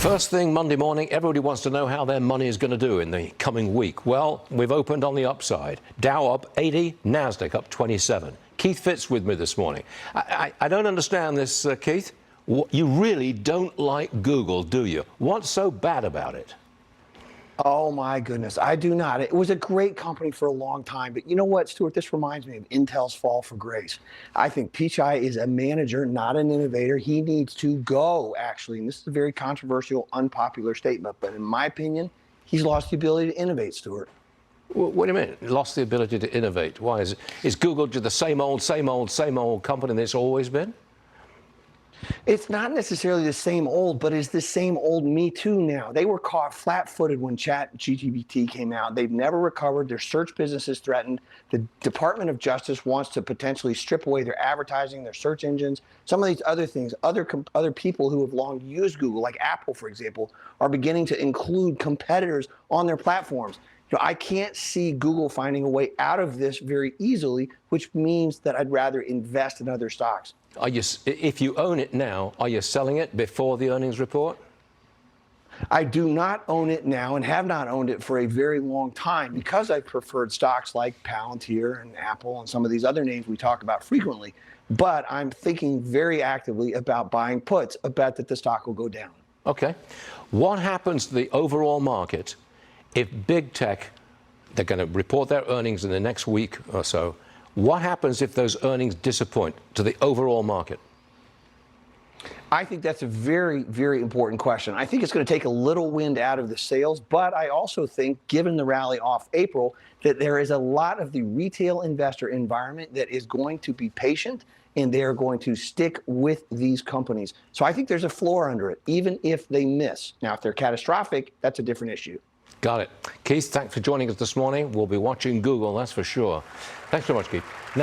First thing Monday morning, everybody wants to know how their money is going to do in the coming week. Well, we've opened on the upside. Dow up 80, NASDAQ up 27. Keith Fitz with me this morning. I don't understand this, Keith. You really don't like Google, do you? What's so bad about it? Oh my goodness, I do not. It was a great company for a long time, but you know what, Stuart, this reminds me of Intel's fall for grace. I think Pichai is a manager, not an innovator. He needs to go, actually, and this is a very controversial, unpopular statement, but in my opinion, he's lost the ability to innovate, Stuart. What do you mean, lost the ability to innovate? Why is Google just the same old company that it's always been? It's not necessarily the same old, but it's the same old Me Too now. They were caught flat-footed when ChatGPT came out. They've never recovered. Their search business is threatened. The Department of Justice wants to potentially strip away their advertising, their search engines, some of these other things. Other people who have long used Google, like Apple, for example, are beginning to include competitors on their platforms. You know, I can't see Google finding a way out of this very easily, which means that I'd rather invest in other stocks. If you own it now, are you selling it before the earnings report? I do not own it now and have not owned it for a very long time because I've preferred stocks like Palantir and Apple and some of these other names we talk about frequently. But I'm thinking very actively about buying puts, a bet that the stock will go down. Okay. What happens to the overall market if big tech, they're going to report their earnings in the next week or so? What happens if those earnings disappoint to the overall market? I think that's a very, very important question. I think it's going to take a little wind out of the sails, but I also think, given the rally off April, that there is a lot of the retail investor environment that is going to be patient, and they are going to stick with these companies. So I think there's a floor under it, even if they miss. Now, if they're catastrophic, that's a different issue. Got it. Keith, thanks for joining us this morning. We'll be watching Google, that's for sure. Thanks so much, Keith. Now,